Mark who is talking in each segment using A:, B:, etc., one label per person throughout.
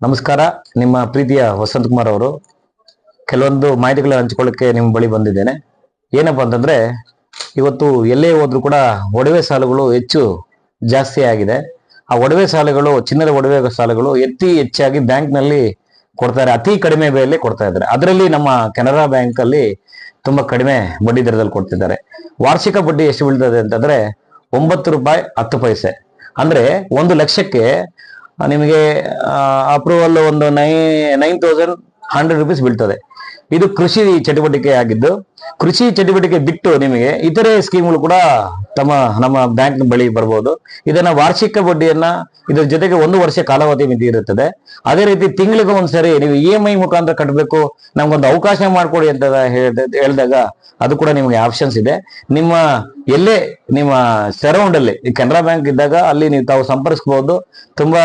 A: ನಮಸ್ಕಾರ. ನಿಮ್ಮ ಪ್ರೀತಿಯ ವಸಂತ್ ಕುಮಾರ್ ಅವರು. ಕೆಲವೊಂದು ಮಾಹಿತಿಗಳನ್ನ ಹಂಚಿಕೊಳ್ಳಕ್ಕೆ ನಿಮ್ಮ ಬಳಿ ಬಂದಿದ್ದೇನೆ. ಏನಪ್ಪಾ ಅಂತಂದ್ರೆ, ಇವತ್ತು ಎಲ್ಲೇ ಹೋದ್ರೂ ಕೂಡ ಒಡವೆ ಸಾಲಗಳು ಜಾಸ್ತಿ ಆಗಿದೆ. ಆ ಒಡವೆ ಸಾಲಗಳು, ಚಿನ್ನದ ಒಡವೆ ಸಾಲಗಳು ಹೆಚ್ಚಾಗಿ ಬ್ಯಾಂಕ್ ನಲ್ಲಿ ಕೊಡ್ತಾರೆ. ಅತಿ ಕಡಿಮೆ ಬೆಲೆಯಲ್ಲಿ ಕೊಡ್ತಾ ಇದ್ದಾರೆ. ಅದರಲ್ಲಿ ನಮ್ಮ ಕೆನರಾ ಬ್ಯಾಂಕ್ ಅಲ್ಲಿ ತುಂಬಾ ಕಡಿಮೆ ಬಡ್ಡಿ ದರದಲ್ಲಿ ಕೊಡ್ತಿದ್ದಾರೆ. ವಾರ್ಷಿಕ ಬಡ್ಡಿ ಎಷ್ಟು ಬೀಳ್ತದೆ ಅಂತಂದ್ರೆ 9 ರೂಪಾಯಿ 10 ಪೈಸೆ. ಅಂದ್ರೆ 1 ಲಕ್ಷಕ್ಕೆ ನಿಮಗೆ ಅಪ್ರೂವಲ್ ಒಂದು 9,100 rupees ಬೀಳ್ತದೆ. ಇದು ಕೃಷಿ ಚಟುವಟಿಕೆ ಆಗಿದ್ದು, ಕೃಷಿ ಚಟುವಟಿಕೆ ಬಿಟ್ಟು ನಿಮಗೆ ಇತರೆ ಸ್ಕೀಮ್ಗಳು ಕೂಡ ನಮ್ಮ ಬ್ಯಾಂಕ್ ಬಳಿ ಬರ್ಬೋದು. ಇದನ್ನ ವಾರ್ಷಿಕ ಬಡ್ಡಿಯನ್ನ ಇದ್ರ ಜೊತೆಗೆ 1 ವರ್ಷ ಕಾಲಾವಧಿ ಮಿತಿ ಇರುತ್ತದೆ. ಅದೇ ರೀತಿ ತಿಂಗಳಿಗೆ ಒಂದ್ಸರಿ ನೀವು EMI ಮುಖಾಂತರ ಕಟ್ಟಬೇಕು, ನಮ್ಗೊಂದು ಅವಕಾಶ ಮಾಡ್ಕೊಡಿ ಅಂತ ಹೇಳಿದಾಗ ಅದು ಕೂಡ ನಿಮಗೆ ಆಪ್ಷನ್ಸ್ ಇದೆ. ನಿಮ್ಮ ಸರೌಂಡ್ ಅಲ್ಲಿ ಕೆನರಾ ಬ್ಯಾಂಕ್ ಇದ್ದಾಗ ಅಲ್ಲಿ ನೀವು ತಾವು ಸಂಪರ್ಕಿಸಬಹುದು. ತುಂಬಾ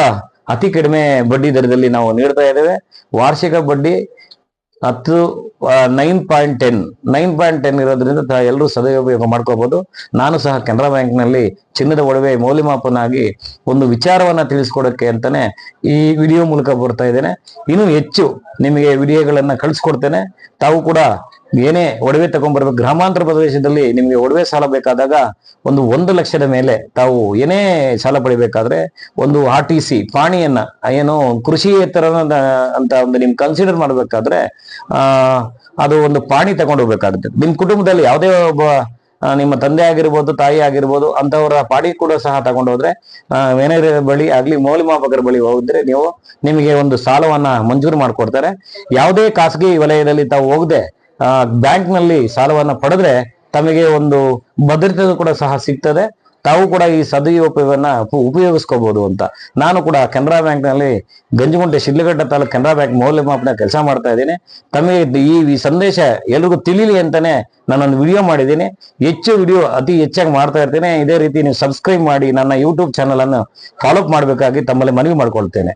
A: ಅತಿ ಕಡಿಮೆ ಬಡ್ಡಿ ದರದಲ್ಲಿ ನಾವು ನೀಡ್ತಾ ಇದ್ದೇವೆ. ವಾರ್ಷಿಕ ಬಡ್ಡಿ 9.10 ಇರೋದ್ರಿಂದ ಎಲ್ಲರೂ ಸದುಪಯೋಗ ಮಾಡ್ಕೋಬಹುದು. ನಾನು ಸಹ ಕೆನರಾ ಬ್ಯಾಂಕ್ ನಲ್ಲಿ ಚಿನ್ನದ ಒಡವೆ ಮೌಲ್ಯಮಾಪನ ಆಗಿ ಒಂದು ವಿಚಾರವನ್ನ ತಿಳಿಸ್ಕೊಡಕ್ಕೆ ಅಂತಾನೆ ಈ ವಿಡಿಯೋ ಮೂಲಕ ಬರ್ತಾ ಇದ್ದೇನೆ. ಇನ್ನು ಹೆಚ್ಚು ನಿಮಗೆ ವಿಡಿಯೋಗಳನ್ನ ಕಳಿಸ್ಕೊಡ್ತೇನೆ. ತಾವು ಕೂಡ ಏನೇ ಒಡವೆ ತಗೊಂಡ್ಬರ್ಬೇಕು, ಗ್ರಾಮಾಂತರ ಪ್ರದೇಶದಲ್ಲಿ ನಿಮಗೆ ಒಡವೆ ಸಾಲ ಬೇಕಾದಾಗ 1 ಲಕ್ಷದ ಮೇಲೆ ತಾವು ಏನೇ ಸಾಲ ಪಡಿಬೇಕಾದ್ರೆ ಒಂದು RTC ಪಾಣಿಯನ್ನ ಏನು ಕೃಷಿಯೇತರ ಅಂತ ಒಂದು ನಿಮ್ ಕನ್ಸಿಡರ್ ಮಾಡ್ಬೇಕಾದ್ರೆ ಅದು ಒಂದು ಪಾಣಿ ತಗೊಂಡು ಹೋಗ್ಬೇಕಾಗುತ್ತೆ. ನಿಮ್ ಕುಟುಂಬದಲ್ಲಿ ಯಾವುದೇ ಒಬ್ಬ ನಿಮ್ಮ ತಂದೆ ಆಗಿರ್ಬೋದು, ತಾಯಿ ಆಗಿರ್ಬೋದು, ಅಂತವರ ಪಾಡಿ ಕೂಡ ಸಹ ತಗೊಂಡು ಹೋದ್ರೆ ಮ್ಯಾನೇಜರ್ ಬಳಿ ಆಗ್ಲಿ ಮೌಲ್ಯಮಾಪಕರ ಬಳಿ ಹೋದ್ರೆ ನಿಮಗೆ ಒಂದು ಸಾಲವನ್ನ ಮಂಜೂರು ಮಾಡ್ಕೊಡ್ತಾರೆ. ಯಾವುದೇ ಖಾಸಗಿ ವಲಯದಲ್ಲಿ ತಾವು ಹೋಗದೆ ಬ್ಯಾಂಕ್ ನಲ್ಲಿ ಸಾಲವನ್ನ ಪಡೆದ್ರೆ ತಮಗೆ ಒಂದು ಭದ್ರತೆ ಕೂಡ ಸಹ ಸಿಗ್ತದೆ. ತಾವು ಕೂಡ ಈ ಸದುಪಯೋಗವನ್ನ ಉಪಯೋಗಿಸ್ಕೋಬಹುದು ಅಂತ ನಾನು ಕೂಡ ಕೆನರಾ ಬ್ಯಾಂಕ್ ನಲ್ಲಿ ಗಂಜಗುಂಟೆ ಶಿಡ್ಲಘಟ್ಟ ತಾಲೂಕು ಕೆನರಾ ಬ್ಯಾಂಕ್ ಮೌಲ್ಯಮಾಪನ ಕೆಲಸ ಮಾಡ್ತಾ ಇದ್ದೀನಿ. ತಮಗೆ ಈ ಸಂದೇಶ ಎಲ್ರಿಗೂ ತಿಳಿಲಿ ಅಂತಾನೆ ನಾನೊಂದು ವಿಡಿಯೋ ಮಾಡಿದ್ದೀನಿ. ವಿಡಿಯೋ ಅತಿ ಹೆಚ್ಚಾಗಿ ಮಾಡ್ತಾ ಇರ್ತೇನೆ. ಇದೇ ರೀತಿ ನೀವು ಸಬ್ಸ್ಕ್ರೈಬ್ ಮಾಡಿ ನನ್ನ ಯೂಟ್ಯೂಬ್ ಚಾನಲ್ ಅನ್ನು ಫಾಲೋ ಅಪ್ ಮಾಡಬೇಕಾಗಿ ತಮ್ಮಲ್ಲಿ ಮನವಿ ಮಾಡ್ಕೊಳ್ತೇನೆ.